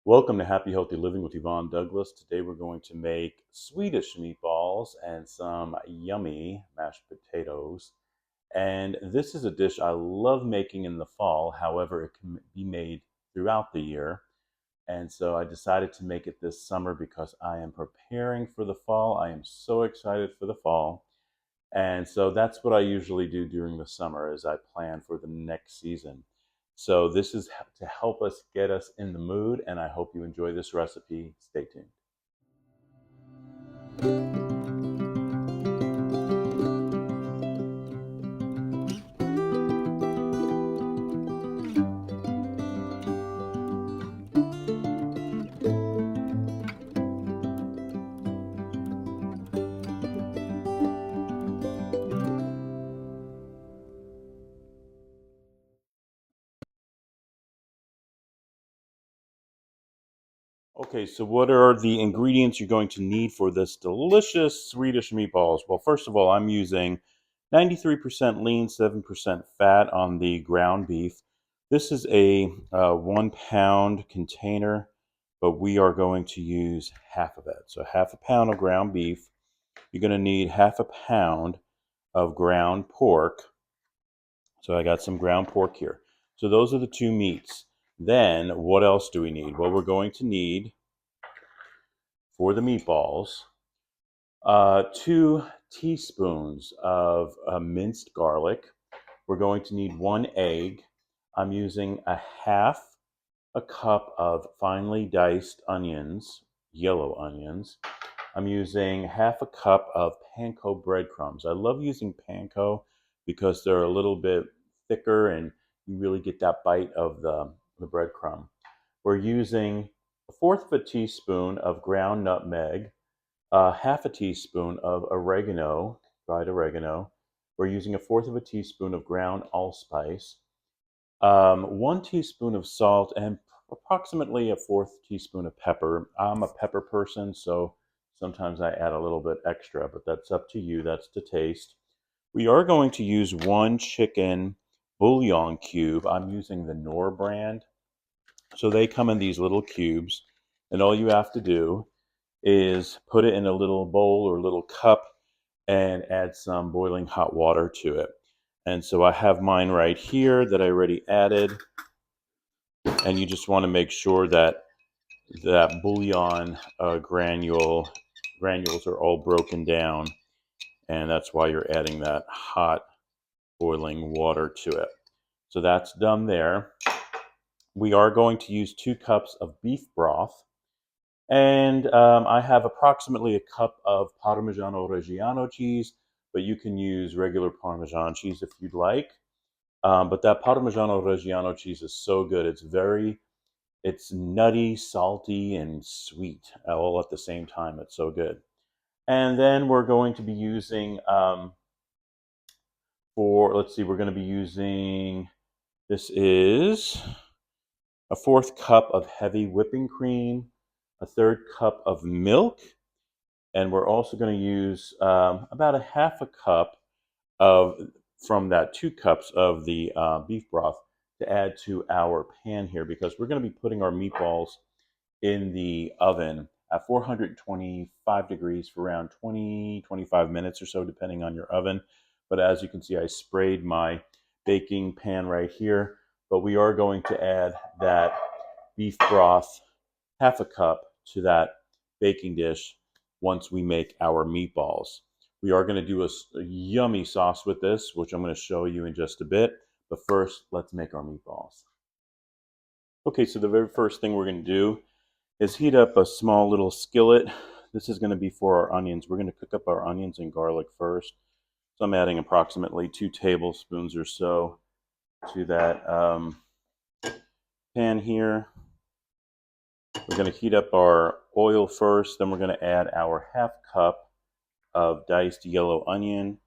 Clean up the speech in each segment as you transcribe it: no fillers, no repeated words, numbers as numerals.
Welcome to Happy Healthy Living with Yvonne Douglas. Today we're going to make Swedish meatballs and some yummy mashed potatoes. And this is a dish I love making in the fall. However, it can be made throughout the year. And so I decided to make it this summer because I am preparing for the fall. I am so excited for the fall. And so that's what I usually do during the summer is I plan for the next season. So this is to help us get us in the mood, and I hope you enjoy this recipe. Stay tuned. Okay, so what are the ingredients you're going to need for this delicious Swedish meatballs? Well, first of all, I'm using 93% lean, 7% fat on the ground beef. This is a 1 pound container, but we are going to use half of it. So half a pound of ground beef. You're going to need half a pound of ground pork. So I got some ground pork here. So those are the two meats. Then what else do we need? Well, we're going to need for the meatballs 2 teaspoons of minced garlic. We're going to need 1 egg. I'm using a cup of finely diced onions, yellow onions. I'm using half a cup of panko breadcrumbs. I love using panko because they're a little bit thicker and you really get that bite of the breadcrumb. We're using a fourth of a teaspoon of ground nutmeg, half a teaspoon of oregano, dried oregano. We're using a fourth of a teaspoon of ground allspice, 1 teaspoon of salt, and approximately a fourth teaspoon of pepper. I'm a pepper person, so sometimes I add a little bit extra, but that's up to you. That's to taste. We are going to use 1 chicken bouillon cube. I'm using the Knorr brand. So they come in these little cubes, and all you have to do is put it in a little bowl or a little cup and add some boiling hot water to it. And so I have mine right here that I already added, and you just want to make sure that that bouillon granules are all broken down, and that's why you're adding that hot boiling water to it. So that's done there. We are going to use 2 cups of beef broth. And I have approximately a cup of Parmigiano Reggiano cheese, but you can use regular Parmesan cheese if you'd like. But that Parmigiano Reggiano cheese is so good. It's nutty, salty, and sweet all at the same time. It's so good. And then we're going to be using, let's see, we're going to be using, this is a fourth cup of heavy whipping cream, a third cup of milk, and we're also going to use about a half a cup of from that 2 cups of the beef broth to add to our pan here because we're going to be putting our meatballs in the oven at 425 degrees for around 20-25 minutes or so, depending on your oven. But as you can see, I sprayed my baking pan right here. But we are going to add that beef broth, half a cup, to that baking dish once we make our meatballs. We are going to do a yummy sauce with this, which I'm going to show you in just a bit. But first, let's make our meatballs. Okay, so the very first thing we're going to do is heat up a small little skillet. This is going to be for our onions. We're going to cook up our onions and garlic first. So I'm adding approximately 2 tablespoons or so to that pan here. We're going to heat up our oil first, then we're going to add our half cup of diced yellow onion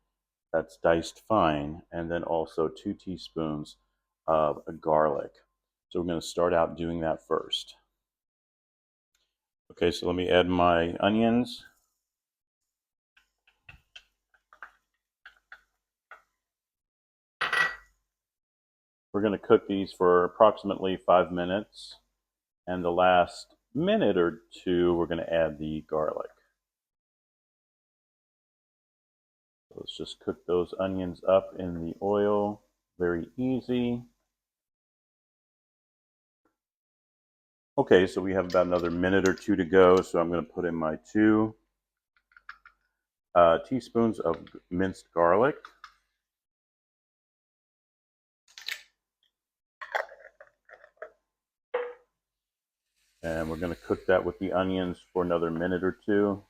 that's diced fine, and then also 2 teaspoons of garlic. So we're going to start out doing that first. Okay, so let me add my onions. We're going to cook these for approximately 5 minutes. And the last minute or two, we're going to add the garlic. So let's just cook those onions up in the oil. Very easy. Okay, so we have about another minute or two to go. So I'm going to put in my 2 teaspoons of minced garlic. And we're going to cook that with the onions for another minute or two.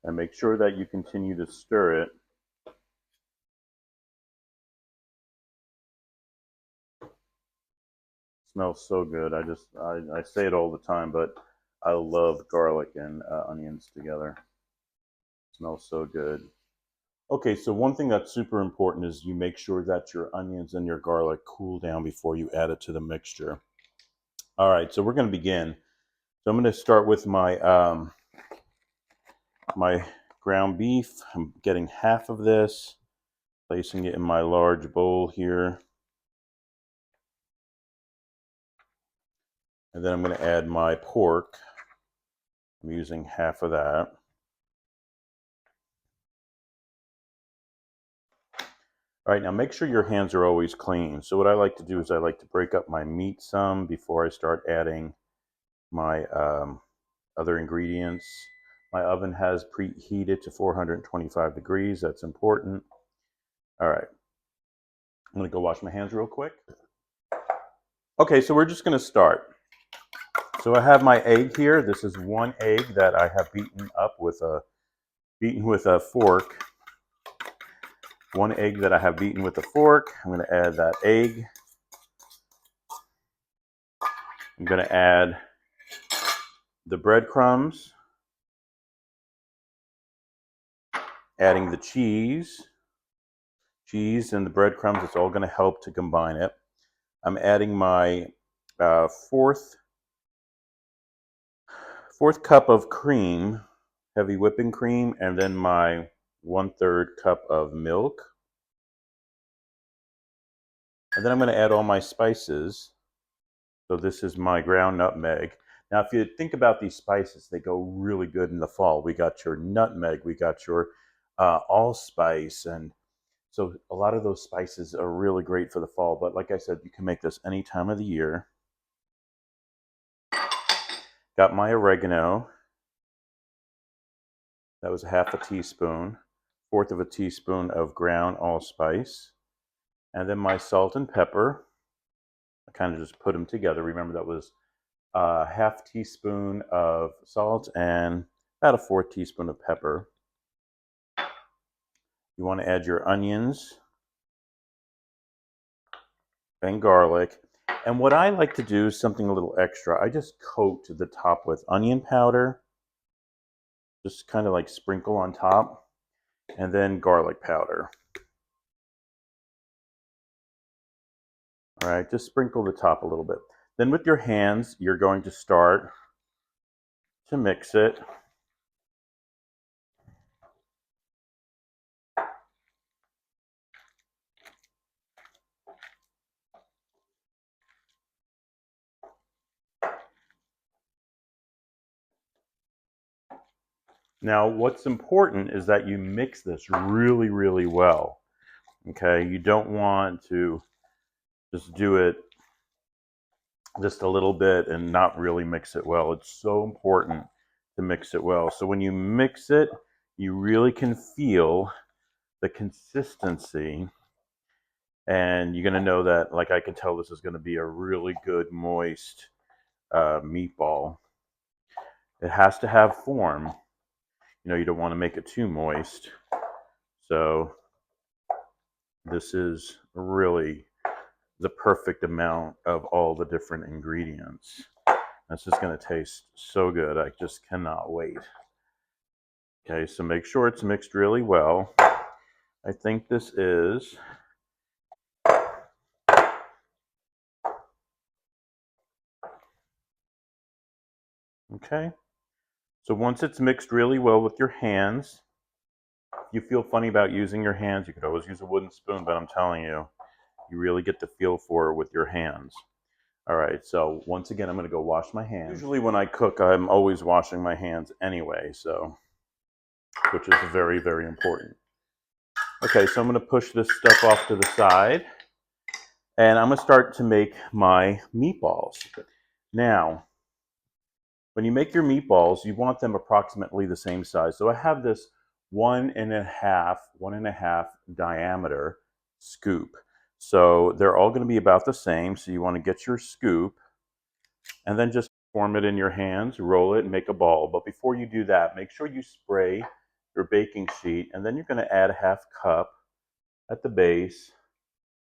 And make sure that you continue to stir it. Smells so good. I say it all the time, but I love garlic and onions together. Smells so good. Okay, so one thing that's super important is you make sure that your onions and your garlic cool down before you add it to the mixture. All right, so we're going to begin. So I'm going to start with my my ground beef. I'm getting half of this, placing it in my large bowl here. And then I'm going to add my pork. I'm using half of that. All right, now make sure your hands are always clean. So what I like to do is I like to break up my meat some before I start adding my other ingredients. My oven has preheated to 425 degrees. That's important. All right, I'm going to go wash my hands real quick. Okay, so we're just going to start. So I have my egg here. This is 1 egg that I have beaten with a fork. 1 egg that I have beaten with a fork. I'm going to add that egg. I'm going to add the breadcrumbs, adding the cheese and the breadcrumbs. It's all going to help to combine it. I'm adding my fourth cup of cream, heavy whipping cream, and then my 1/3 cup of milk. And then I'm going to add all my spices. So this is my ground nutmeg. Now, if you think about these spices, they go really good in the fall. We got your nutmeg, we got your allspice, and so a lot of those spices are really great for the fall. But like I said, you can make this any time of the year. Got my oregano. That was 1/2 teaspoon. 1/4 teaspoon of ground allspice. And then my salt and pepper. I kind of just put them together. Remember, that was 1/2 teaspoon of salt and about a 1/4 teaspoon of pepper. You want to add your onions and garlic. And what I like to do is something a little extra. I just coat the top with onion powder, just kind of like sprinkle on top, and then garlic powder. All right, just sprinkle the top a little bit. Then with your hands, you're going to start to mix it. Now, what's important is that you mix this really, really well. Okay, you don't want to just do it just a little bit and not really mix it well. It's so important to mix it well. So when you mix it, you really can feel the consistency, and you're going to know that, like, I can tell this is going to be a really good moist meatball. It has to have form. You know, you don't want to make it too moist. So this is really the perfect amount of all the different ingredients. That's just going to taste so good. I just cannot wait. Okay, so make sure it's mixed really well. I think this is okay. So once it's mixed really well with your hands, you feel funny about using your hands, you could always use a wooden spoon, but I'm telling you, you really get the feel for it with your hands. All right, so once again, I'm going to go wash my hands. Usually when I cook, I'm always washing my hands anyway, so, which is very, very important. Okay, so I'm going to push this stuff off to the side, and I'm going to start to make my meatballs. Now, when you make your meatballs, you want them approximately the same size. So I have this 1.5 diameter scoop. So they're all going to be about the same. So you want to get your scoop and then just form it in your hands, roll it, and make a ball. But before you do that, make sure you spray your baking sheet, and then you're going to add a half cup at the base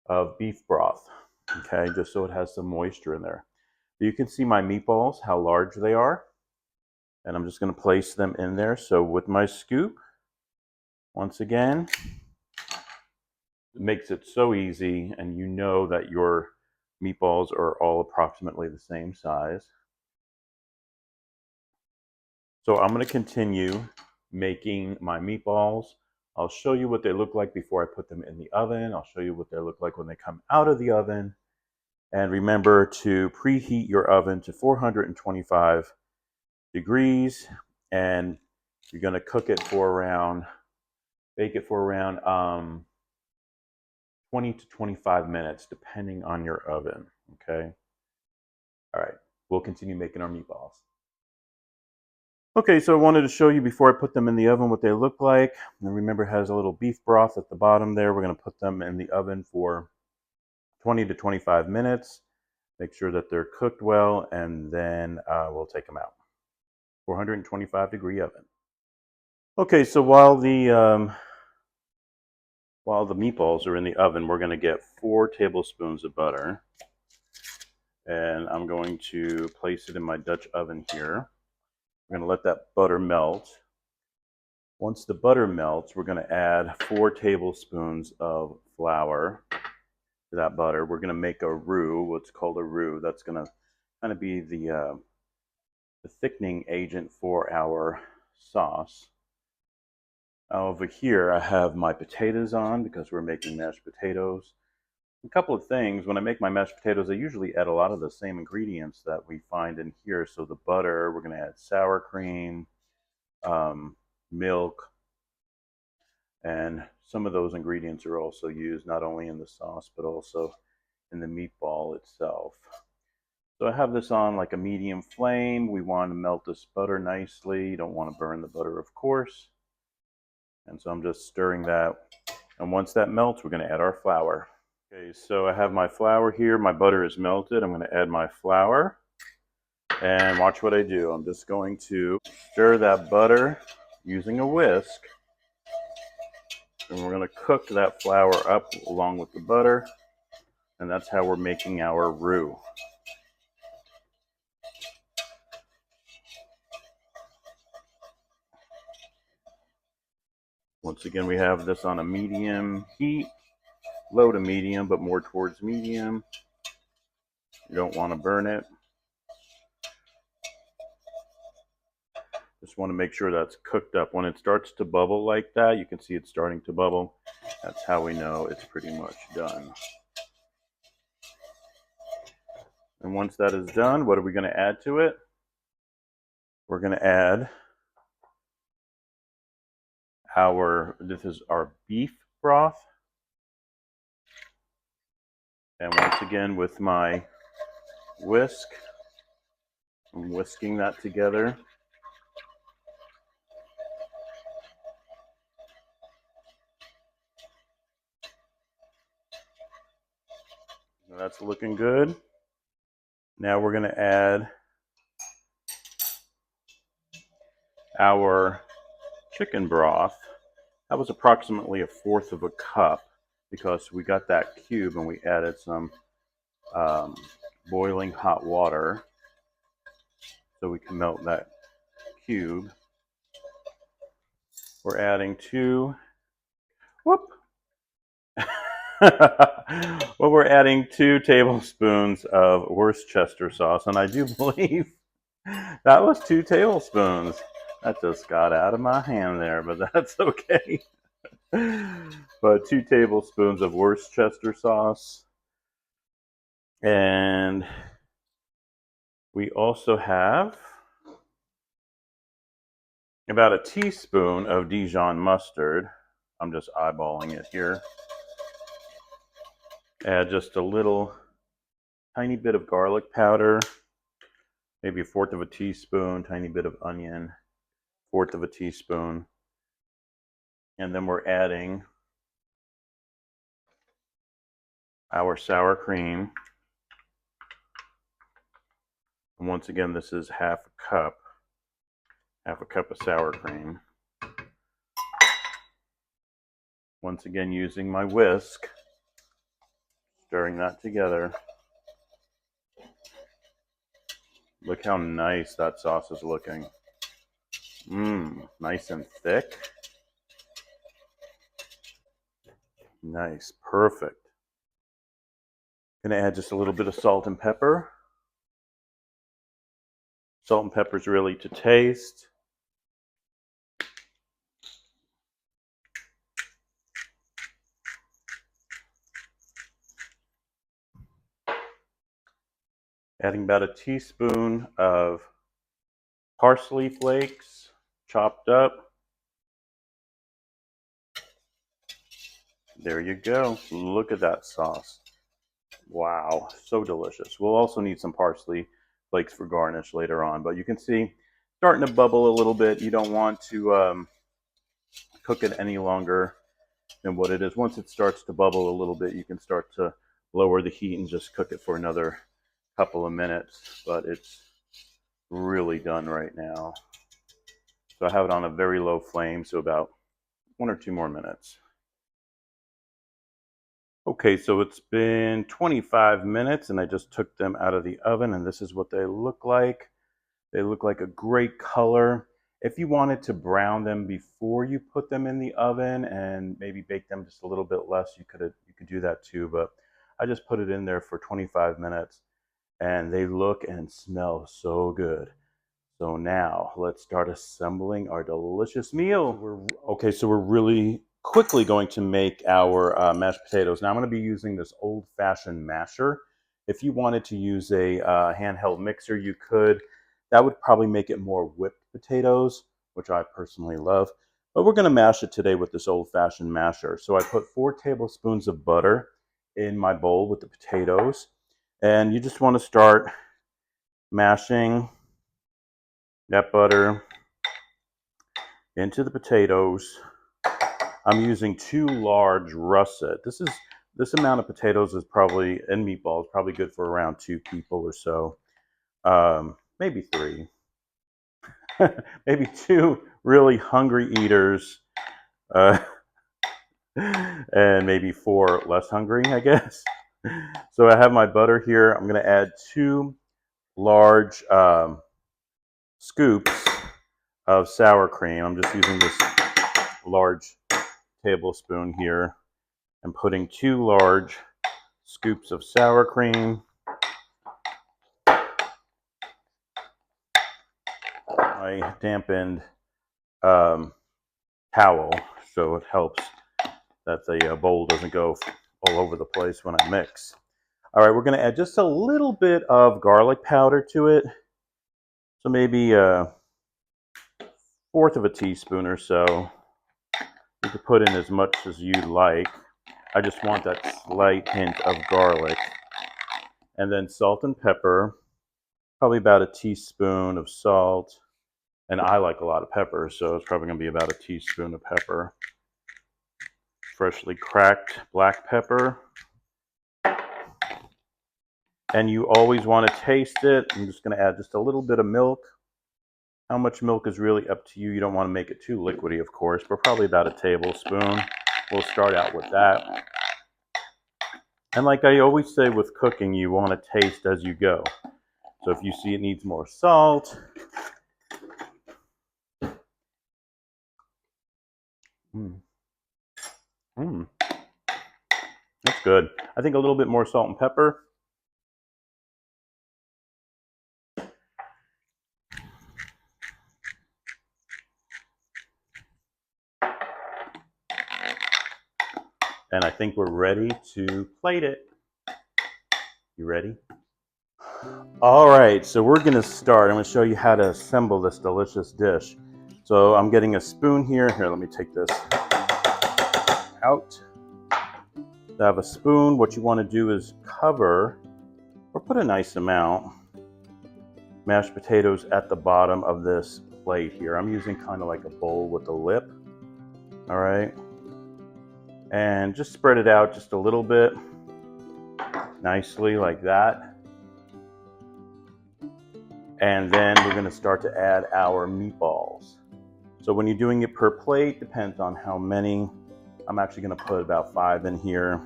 of beef broth, okay, just so it has some moisture in there. You can see my meatballs, how large they are, and I'm just going to place them in there. So with my scoop, once again, it makes it so easy, and you know that your meatballs are all approximately the same size. So I'm going to continue making my meatballs. I'll show you what they look like before I put them in the oven. I'll show you what they look like when they come out of the oven. And remember to preheat your oven to 425 degrees, and you're going to cook it for around, bake it for around 20 to 25 minutes, depending on your oven, okay? All right, we'll continue making our meatballs. Okay, so I wanted to show you before I put them in the oven what they look like. And remember, it has a little beef broth at the bottom there. We're going to put them in the oven for 20 to 25 minutes. Make sure that they're cooked well, and then we'll take them out. 425 degree oven. Okay, so while the meatballs are in the oven, we're going to get 4 tablespoons of butter, and I'm going to place it in my Dutch oven here. We're going to let that butter melt. Once the butter melts, we're going to add 4 tablespoons of flour to that butter. We're going to make a roux, what's called a roux. That's going to kind of be the thickening agent for our sauce. Over here, I have my potatoes on because we're making mashed potatoes. A couple of things, when I make my mashed potatoes, I usually add a lot of the same ingredients that we find in here. So the butter, we're going to add sour cream, milk, and some of those ingredients are also used not only in the sauce, but also in the meatball itself. So I have this on like a medium flame. We want to melt this butter nicely. You don't want to burn the butter, of course. And so I'm just stirring that. And once that melts, we're going to add our flour. Okay, so I have my flour here. My butter is melted. I'm going to add my flour. And watch what I do. I'm just going to stir that butter using a whisk. And we're going to cook that flour up along with the butter. And that's how we're making our roux. Once again, we have this on a medium heat, low to medium, but more towards medium. You don't want to burn it. Just want to make sure that's cooked up. When it starts to bubble like that, you can see it's starting to bubble. That's how we know it's pretty much done. And once that is done, what are we going to add to it? We're going to add this is our beef broth. And once again, with my whisk, I'm whisking that together. That's looking good. Now we're going to add our chicken broth. That was approximately 1/4 of a cup because we got that cube and we added some boiling hot water so we can melt that cube. We're adding 2 well, we're adding 2 tablespoons of Worcestershire sauce, and I do believe that was 2 tablespoons. That just got out of my hand there, but that's okay. But 2 tablespoons of Worcestershire sauce. And we also have about a teaspoon of Dijon mustard. I'm just eyeballing it here. Add just a little tiny bit of garlic powder, maybe a fourth of a teaspoon, tiny bit of onion, fourth of a teaspoon. And then we're adding our sour cream. And once again, this is half a cup of sour cream. Once again, using my whisk, stirring that together. Look how nice that sauce is looking. Nice and thick. Nice, perfect. Gonna add just a little bit of salt and pepper. Salt and pepper is really to taste. Adding about a teaspoon of parsley flakes, chopped up. There you go. Look at that sauce. Wow, so delicious. We'll also need some parsley flakes for garnish later on, but you can see starting to bubble a little bit. You don't want to cook it any longer than what it is. Once it starts to bubble a little bit, you can start to lower the heat and just cook it for another couple of minutes, but it's really done right now. So I have it on a very low flame, so about 1 or 2 more minutes. Okay, so it's been 25 minutes and I just took them out of the oven, and this is what they look like. They look like a great color. If you wanted to brown them before you put them in the oven and maybe bake them just a little bit less, you could do that too, but I just put it in there for 25 minutes and they look and smell so good. So now let's start assembling our delicious meal. Okay, so we're really quickly going to make our mashed potatoes. Now I'm going to be using this old-fashioned masher. If you wanted to use a handheld mixer, you could. That would probably make it more whipped potatoes, which I personally love. But we're going to mash it today with this old-fashioned masher. So I put 4 tablespoons of butter in my bowl with the potatoes. And you just want to start mashing that butter into the potatoes. I'm using 2 large russet. This amount of potatoes is probably, and meatballs, probably good for around 2 people or so. Maybe 3. Maybe 2 really hungry eaters. And maybe 4 less hungry, I guess. So I have my butter here. I'm going to add 2 large scoops of sour cream. I'm just using this large tablespoon here. I'm putting 2 large scoops of sour cream. I dampened towel, so it helps that the bowl doesn't go all over the place when I mix. All right, we're going to add just a little bit of garlic powder to it. So maybe a fourth of a teaspoon or so. You could put in as much as you like. I just want that slight hint of garlic. And then salt and pepper, probably about a teaspoon of salt. And I like a lot of pepper, so it's probably going to be about a teaspoon of pepper. Freshly cracked black pepper. And you always want to taste it. I'm just going to add just a little bit of milk. How much milk is really up to you. You don't want to make it too liquidy, of course, but probably about a tablespoon. We'll start out with that. And like I always say with cooking, you want to taste as you go. So if you see it needs more salt, that's good. I think a little bit more salt and pepper. And I think we're ready to plate it. You ready? All right, so we're gonna start. I'm gonna show you how to assemble this delicious dish. So I'm getting a spoon here. Here, let me take this out. To have a spoon, what you wanna do is cover, or put a nice amount, mashed potatoes at the bottom of this plate here. I'm using kind of like a bowl with a lip, all right? And just spread it out just a little bit, nicely like that. And then we're gonna start to add our meatballs. So when you're doing it per plate, depends on how many. I'm actually gonna put about 5 in here.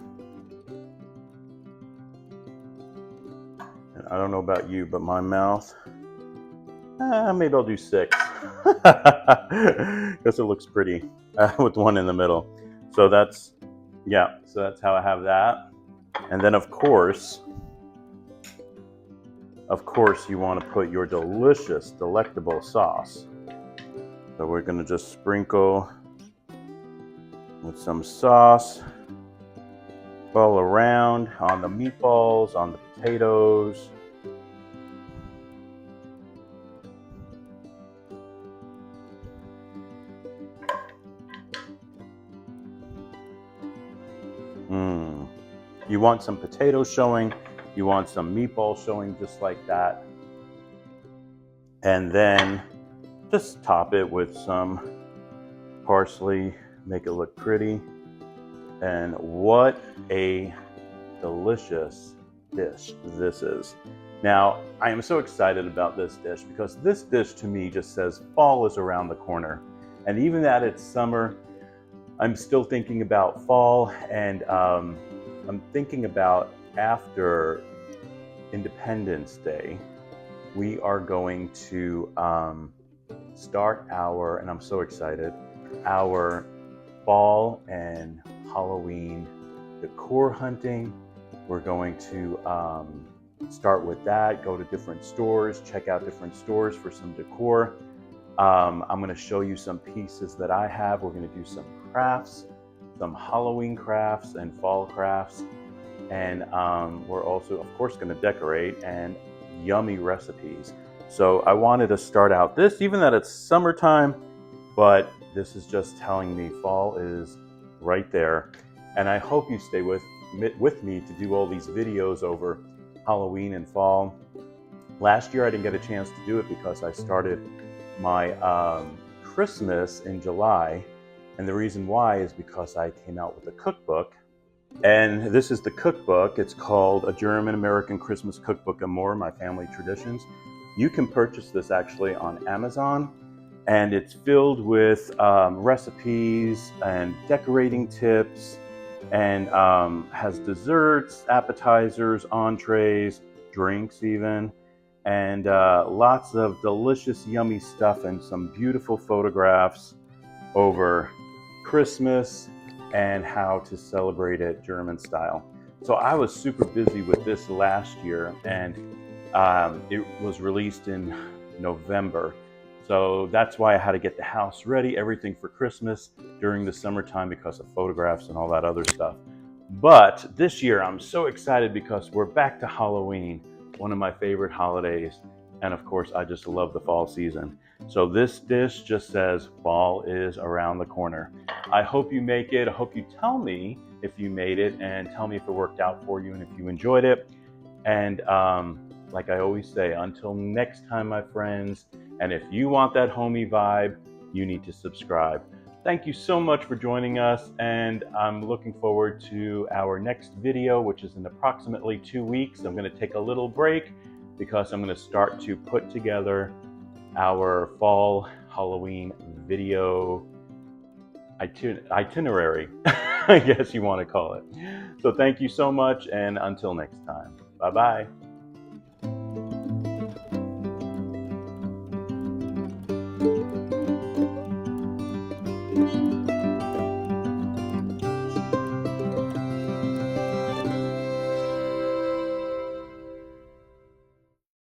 And I don't know about you, but my mouth, maybe I'll do 6. Because it looks pretty with one in the middle. So that's, yeah, so that's how I have that. And then of course, you want to put your delicious, delectable sauce. So we're going to just sprinkle with some sauce all around on the meatballs, on the potatoes. You want some potatoes showing, you want some meatballs showing just like that. And then just top it with some parsley, make it look pretty. And what a delicious dish this is. Now, I am so excited about this dish because this dish to me just says fall is around the corner. And even that it's summer, I'm still thinking about fall, and I'm thinking about after Independence Day, we are going to start our, and I'm so excited, our fall and Halloween decor hunting. We're going to start with that, go to different stores, check out different stores for some decor. I'm going to show you some pieces that I have. We're going to do some crafts, some Halloween crafts and fall crafts. And we're also, of course, going to decorate and yummy recipes. So I wanted to start out this, even that it's summertime, but this is just telling me fall is right there. And I hope you stay with me to do all these videos over Halloween and fall. Last year I didn't get a chance to do it because I started my Christmas in July. And the reason why is because I came out with a cookbook. And this is the cookbook. It's called A German-American Christmas Cookbook and More, My Family Traditions. You can purchase this actually on Amazon. And it's filled with recipes and decorating tips, and has desserts, appetizers, entrees, drinks even, and lots of delicious, yummy stuff and some beautiful photographs over Christmas and how to celebrate it German style. So I was super busy with this last year, and it was released in November. So that's why I had to get the house ready, everything for Christmas during the summertime because of photographs and all that other stuff. But this year I'm so excited because we're back to Halloween, one of my favorite holidays. And of course, I just love the fall season. So this dish just says fall is around the corner. I hope you make it. I hope you tell me if you made it and tell me if it worked out for you and if you enjoyed it. And like I always say, until next time, my friends, and if you want that homey vibe, you need to subscribe. Thank you so much for joining us, and I'm looking forward to our next video, which is in approximately 2 weeks. I'm going to take a little break because I'm going to start to put together our fall Halloween video itinerary, I guess you want to call it. So thank you so much, and until next time, bye-bye.